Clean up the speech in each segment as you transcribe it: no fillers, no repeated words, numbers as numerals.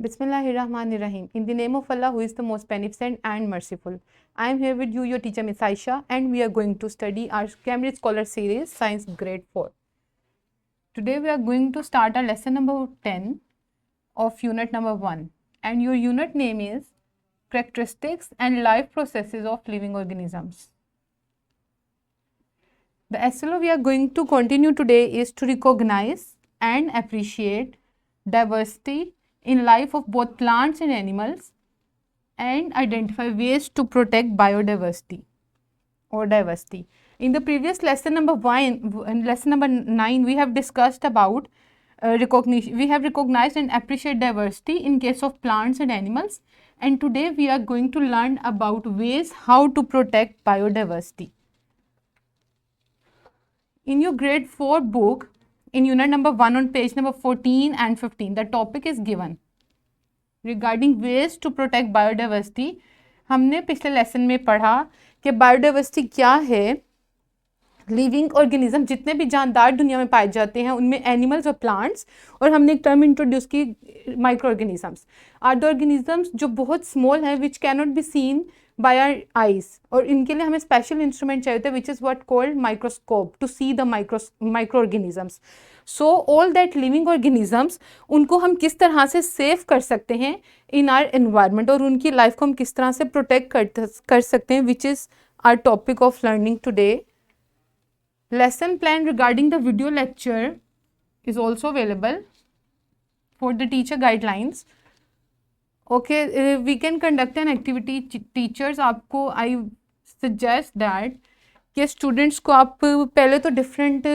Bismillahirrahmanirrahim. In the name of Allah, who is the most beneficent and merciful. I am here with you, your teacher Miss Aisha, and we are going to study our Cambridge Scholar series, Science Grade 4. Today we are going to start our lesson number 10 of unit number 1. And your unit name is Characteristics and Life Processes of Living Organisms. The SLO we are going to continue today is to recognize and appreciate diversity in life of both plants and animals and identify ways to protect biodiversity or diversity. In the previous lesson number 9, we have discussed about recognition. We have recognized and appreciate diversity in case of plants and animals, and today we are going to learn about ways how to protect biodiversity. In your grade 4 book, in unit number 1 on page number 14 and 15, the topic is given regarding ways to protect biodiversity. हमने पिछले lesson में पढ़ा कि biodiversity क्या है. Living organism, जितने भी जानदार दुनिया में पाए जाते हैं उनमें एनिमल्स और प्लांट्स, और हमने एक टर्म इंट्रोड्यूस की micro organisms are the organisms जो बहुत स्मॉल है which can not be seen by our eyes, और इनके लिए हमें स्पेशल इंस्ट्रूमेंट चाहिए होता है which is what called microscope to see the micro organisms. So all that living organisms, उनको हम किस तरह से सेव कर सकते हैं इन आर एनवायरनमेंट, और उनकी लाइफ को हम किस तरह से प्रोटेक्ट कर सकते हैं, which is our topic of learning today. Lesson plan regarding the video lecture is also available for the teacher guidelines. Okay, we can conduct an activity. Teachers, आपको I suggest that कि students को आप पहले तो different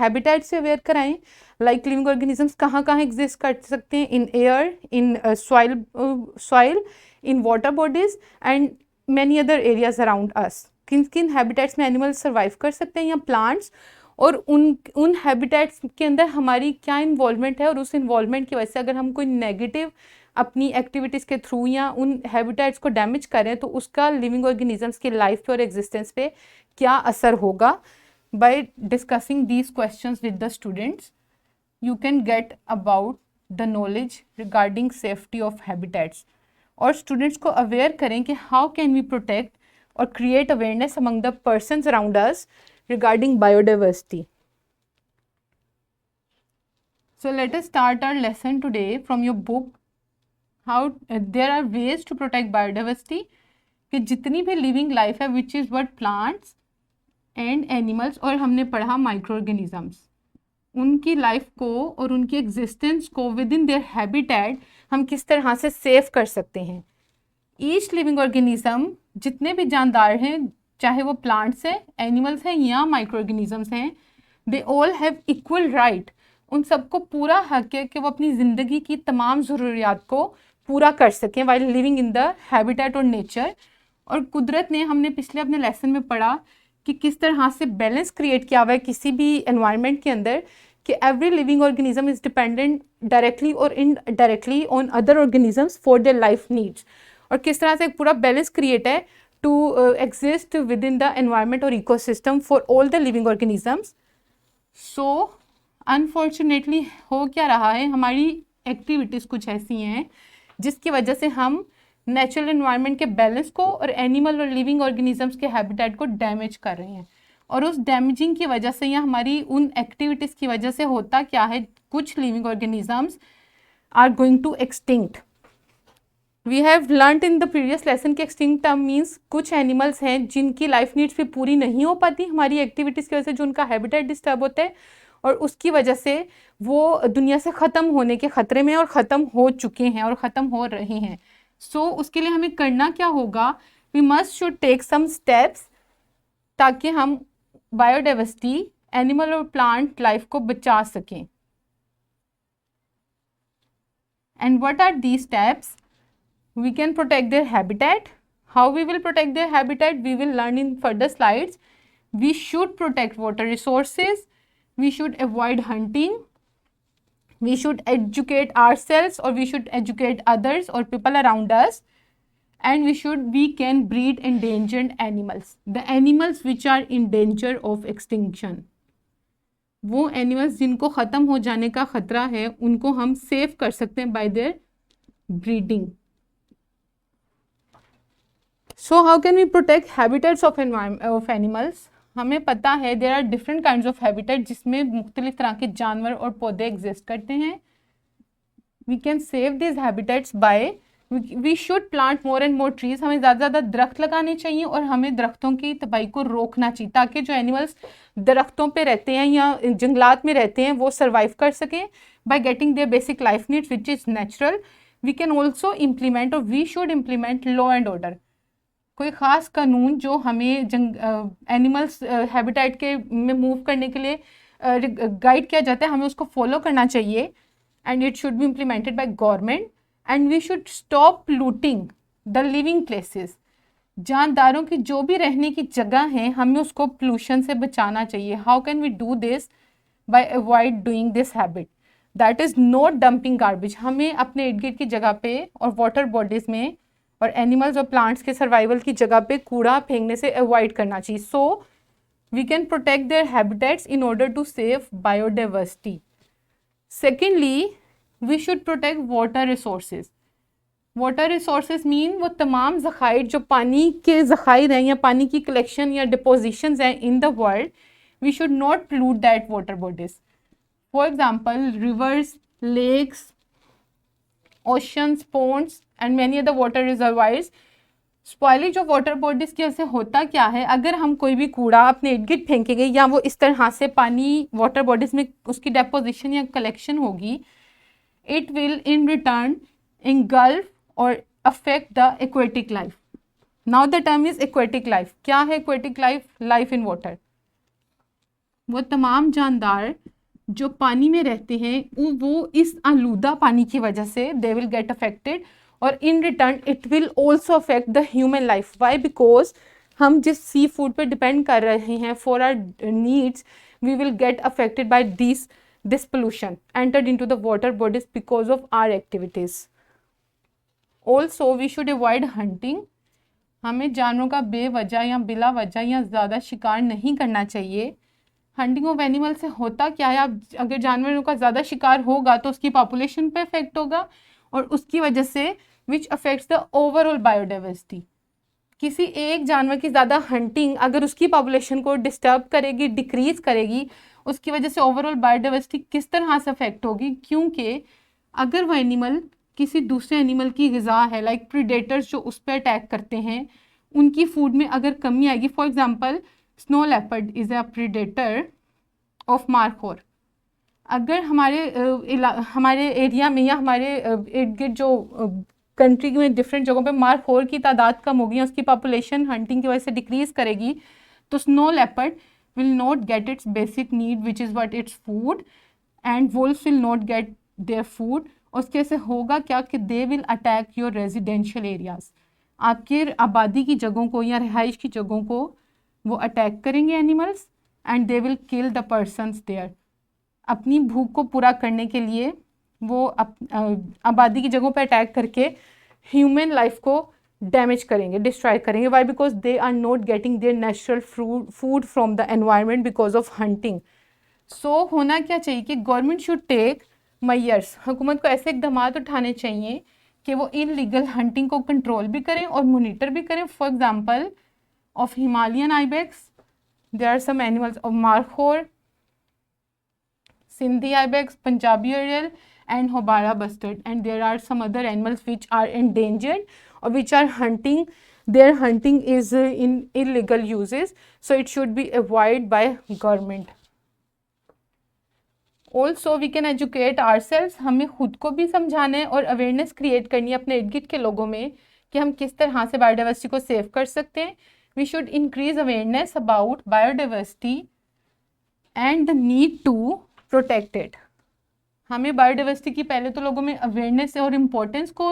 habitat से aware कराएं, like living organisms कहाँ exist कर सकते हैं, in air, in soil, in water bodies and many other areas around us. किन किन हैबिटेट्स में एनिमल्स सर्वाइव कर सकते हैं या प्लांट्स, और उन हैबिटेट्स के अंदर हमारी क्या इन्वॉल्वमेंट है, और उस इन्वॉल्वमेंट की वजह से अगर हम कोई नेगेटिव अपनी एक्टिविटीज़ के थ्रू या उन हैबिटेट्स को डैमेज करें तो उसका लिविंग ऑर्गेनिजम्स की लाइफ पे और एग्जिस्टेंस पे क्या असर होगा. By discussing these questions with the students you can get about the knowledge regarding safety of habitats, और स्टूडेंट्स को अवेयर करें कि how can we protect or create awareness among the persons around us regarding biodiversity. So let us start our lesson today from your book. How there are ways to protect biodiversity. कि जितनी भी living life है which is what plants and animals, और हमने पढ़ा microorganisms, उनकी life को और उनकी एग्जिस्टेंस को विद इन देयर हैबिटेट हम किस तरह से सेव कर सकते हैं. ईच लिविंग ऑर्गेनिज्म, जितने भी जानदार हैं, चाहे वो प्लांट्स हैं, एनिमल्स हैं या माइक्रो ऑर्गेनिजम्स हैं, they all have equal right. उन सबको पूरा हक है कि वो अपनी ज़िंदगी की तमाम ज़रूरियात को पूरा कर सकें while living in the habitat और नेचर. और कुदरत ने, हमने पिछले अपने लेसन में पढ़ा कि किस तरह से बैलेंस क्रिएट किया हुआ है किसी भी एनवायरनमेंट के अंदर, कि every living organism is dependent directly और indirectly on other organisms for their life needs, और किस तरह से एक पूरा बैलेंस क्रिएट है to exist within the environment और ecosystem for all the living organisms. So unfortunately हो क्या रहा है, हमारी एक्टिविटीज़ कुछ ऐसी हैं जिसकी वजह से हम नेचुरल एनवायरनमेंट के बैलेंस को और एनिमल और लिविंग ऑर्गेनिजम्स के हैबिटेट को डैमेज कर रहे हैं. और उस डैमेजिंग की वजह से या हमारी उन एक्टिविटीज़ की वजह से होता क्या है, कुछ living organisms are going to extinct. We have learned in the previous lesson कि एक्सटिंक्ट टर्म मीन्स कुछ एनिमल्स हैं जिनकी लाइफ नीड्स भी पूरी नहीं हो पाती हमारी एक्टिविटीज़ की वजह से, जो उनका हैबिटेट डिस्टर्ब होता है, और उसकी वजह से वो दुनिया से ख़त्म होने के ख़तरे में और ख़त्म हो चुके हैं और ख़त्म हो रहे हैं. सो उसके लिए हमें करना क्या होगा, we must should take some steps ताकि हम बायोडाइवर्सिटी, एनिमल और प्लांट लाइफ को बचा सकें. And what are these steps? We can protect their habitat. How we will protect their habitat? We will learn in further slides. We should protect water resources. We should avoid hunting. We should educate ourselves, or we should educate others or people around us. And we can breed endangered animals. The animals which are in danger of extinction. वो animals जिनको ख़त्म हो जाने का ख़तरा है उनको हम सेव कर सकते हैं by their breeding. So how can we protect habitats of animals. हमें पता है there are different kinds of habitat जिसमें मुख्तलिफ तरह के जानवर और पौधे एग्जिस्ट करते हैं. We can save this habitats by we should plant more and more trees. हमें ज़्यादा से ज़्यादा दरख्त लगाने चाहिए और हमें दरख्तों की तबाही को रोकना चाहिए ताकि जो एनिमल्स दरख्तों पे रहते हैं या जंगलात में रहते हैं वो सर्वाइव कर सकें by getting their basic life needs which is natural. We can also implement और we should implement law and order. कोई ख़ास कानून जो हमें एनिमल्स हैबिटेट के में मूव करने के लिए गाइड किया जाता है हमें उसको फॉलो करना चाहिए. And it should be implemented by government. And we should stop looting the living places. जानदारों की जो भी रहने की जगह है हमें उसको पोल्यूशन से बचाना चाहिए. How can we do this by avoid doing this habit. That is not dumping garbage. हमें अपने इर्द गिर्द की जगह पे और वाटर बॉडीज़ में और एनिमल्स और प्लांट्स के सर्वाइवल की जगह पे कूड़ा फेंकने से अवॉइड करना चाहिए. So we can protect their habitats in order to save biodiversity. Secondly we should protect water resources. Water resources mean वो तमाम ज़खायर जो पानी के ज़खायर हैं या पानी की कलेक्शन या डिपोजिशंस हैं in the world. We should not pollute that water bodies. For example rivers, lakes, oceans, ponds and many other water reservoirs. Spoilage of water bodies की वजह से होता क्या है अगर हम कोई भी कूड़ा अपने इर्द गिर्द फेंकेंगे या वो इस तरह से पानी वाटर बॉडीज में उसकी डेपोजिशन या कलेक्शन होगी it will in return engulf or affect the aquatic life. Now the term is aquatic life. क्या है aquatic life? Life in water. वो तमाम जानदार जो पानी में रहते हैं वो इस आलूदा पानी की वजह से they will get affected और in return it will also affect the human life. Why? Because हम जिस सी फूड पे डिपेंड कर रहे हैं for our needs we will get affected by this pollution entered into the water bodies because of our activities. Also we should avoid hunting. हमें जानवरों का बेवजह या बिला वजह या ज़्यादा शिकार नहीं करना चाहिए. हंटिंग ऑफ एनिमल से होता क्या है अगर जानवरों का ज़्यादा शिकार होगा तो उसकी पॉपुलेशन पे इफेक्ट होगा और उसकी वजह से which affects the overall biodiversity. किसी एक जानवर की ज़्यादा हंटिंग अगर उसकी पॉपुलेशन को डिस्टर्ब करेगी, डिक्रीज करेगी, उसकी वजह से ओवरऑल बायोडाइवर्सिटी किस तरह से अफेक्ट होगी. क्योंकि अगर वो एनिमल किसी दूसरे एनिमल की ग़िज़ा है लाइक प्रीडेटर्स जो उस पर अटैक करते हैं उनकी फूड में अगर कमी आएगी. For example snow leopard is a predator of markhor. अगर हमारे एरिया में या हमारे इर्द गिर्द जो कंट्री में डिफरेंट जगहों पे मार्खोर की तादाद कम होगी या उसकी पॉपुलेशन हंटिंग की वजह से डिक्रीज करेगी तो snow leopard will not get its basic need which is what its food and wolves will not get their food. उसके से होगा क्या कि they will attack your residential areas. आपके आबादी की जगहों को या रिहाइश की जगहों को वो अटैक करेंगे animals and they will kill the persons there. अपनी भूख को पूरा करने के लिए वो आबादी की जगहों पर अटैक करके ह्यूमन लाइफ को डैमेज करेंगे, डिस्ट्रॉय करेंगे. Why? Because they are not getting their natural food from the environment because of hunting. So होना क्या चाहिए कि गवर्नमेंट शुड टेक मेजर्स. हुकूमत को ऐसे इकदाम उठाने चाहिए कि वो इनलीगल हंटिंग को कंट्रोल भी करें और मोनिटर भी करें. For example of Himalayan ibex there are some animals of markhor, Sindhi ibex, Punjabi urial and Hobara bustard, and there are some other animals which are endangered or which are hunting. Their hunting is in illegal uses, so it should be avoided by government. Also we can educate ourselves. हमें खुद को भी समझाना है और awareness create करनी है अपने इर्द गिर्द के लोगों में कि हम किस तरह से बायोडाइवर्सिटी को सेव कर सकते हैं. We should increase awareness about biodiversity and the need to protect it. हमें बायोडाइवर्सिटी की पहले तो लोगों में अवेयरनेस और इम्पोर्टेंस को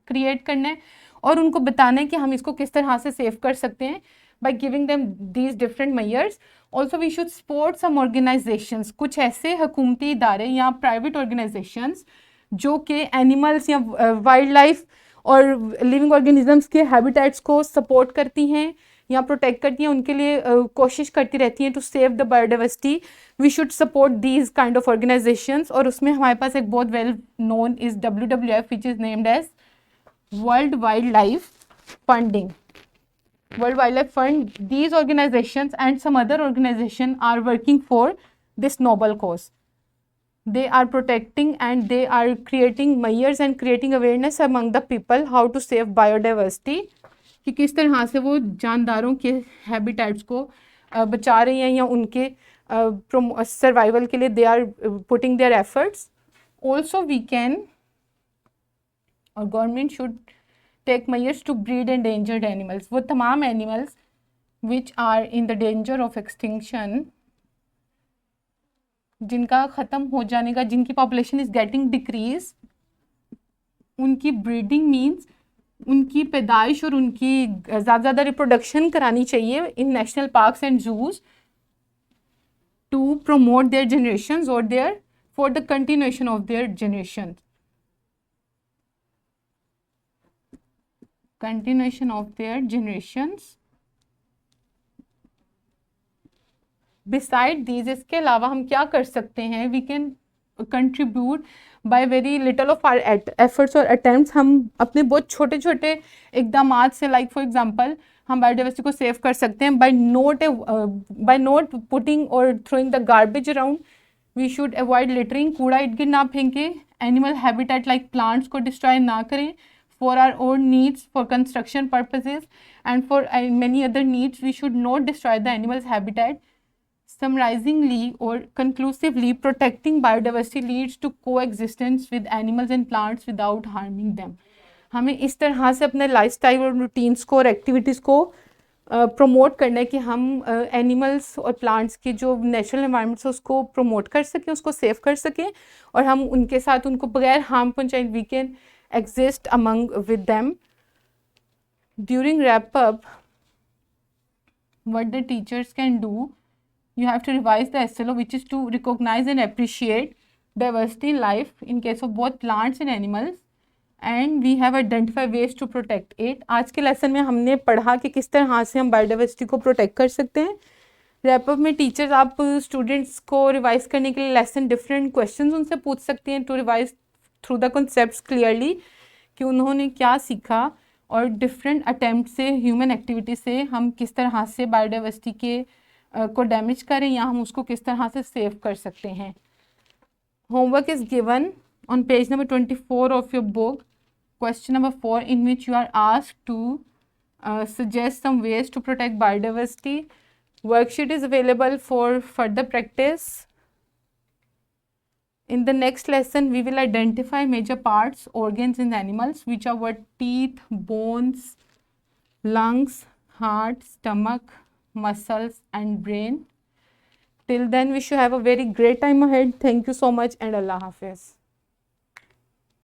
क्रिएट करना है और उनको बताना है कि हम इसको किस तरह से सेव कर सकते हैं by giving them these different measures. Also we should support some organisations. कुछ ऐसे हुकूमती इदारे या प्राइवेट ऑर्गेनाइजेशंस जो कि एनिमल्स या वाइल्ड लाइफ और लिविंग ऑर्गेनिजम्स के हैबिटेट्स को सपोर्ट करती हैं या प्रोटेक्ट करती हैं उनके लिए कोशिश करती रहती हैं to save the biodiversity, we should support these kind of organisations. और उसमें हमारे पास एक बहुत well known is WWF which is named as world wildlife funding, World Wildlife Fund. These organizations and some other organizations are working for this noble cause. They are protecting and they are creating measures and creating awareness among the people how to save biodiversity, कि किस तरह से वो जानदारों के habitats को बचा रही हैं या उनके सर्वाइवल के लिए they are putting their efforts. Also we can और government should take measures to breed endangered animals. वो तमाम animals which are in the danger of extinction, जिनका ख़त्म हो जाने का, जिनकी population is getting decrease, उनकी breeding means उनकी पैदाइश और उनकी ज़्यादा रिप्रोडक्शन करानी चाहिए in national parks and zoos to promote their generations or their for the continuation of their generations. Continuation of their generations. Beside these, इसके अलावा हम क्या कर सकते हैं? We can contribute by very little of our efforts or attempts. हम अपने बहुत छोटे छोटे इकदामात से, like for example, हम बायोडाइवर्सिटी को सेव कर सकते हैं by not putting or throwing the garbage around. We should avoid littering. कूड़ा इर्द गिर्द ना फेंके, animal habitat like plants को destroy ना करें. For our own needs, for construction purposes and for many other needs, we should not destroy the animal's habitat. Summarizingly or conclusively, protecting biodiversity leads to coexistence with animals and plants without harming them. हमें इस तरह से अपने lifestyle और routines को और activities को promote करना है कि हम एनिमल्स और प्लांट्स की जो नेचुरल एनवायरनमेंट्स उसको प्रमोट कर सकें, उसको सेव कर सकें और हम उनके साथ उनको बगैर हार्म पहुँचाएं, we can exist among with them. During wrap up, what the teachers can do, you have to revise the SLO, which is to recognize and appreciate diversity in life in case of both plants and animals, and we have identified ways to protect it. आज के lesson में हमने पढ़ा कि किस तरह से हम बायोडाइवर्सिटी को प्रोटेक्ट कर सकते हैं। रैप अप में टीचर्स आप स्टूडेंट्स को रिवाइज करने के लिए लेसन डिफरेंट क्वेश्चंस उनसे पूछ सकते हैं to revise through the concepts clearly कि उन्होंने क्या सीखा और डिफरेंट अटैम्प्ट से ह्यूमन एक्टिविटी से हम किस तरह से बायोडाइवर्सिटी के को डैमेज करें या हम उसको किस तरह से सेव कर सकते हैं। Homework is given on page number 24 of your book, question number 4 in which you are asked to suggest some ways to protect biodiversity. Worksheet is available for further practice. In the next lesson, we will identify major parts, organs in animals, which are what? Teeth, bones, lungs, heart, stomach, muscles, and brain. Till then, we should have a very great time ahead. Thank you so much and Allah Hafiz.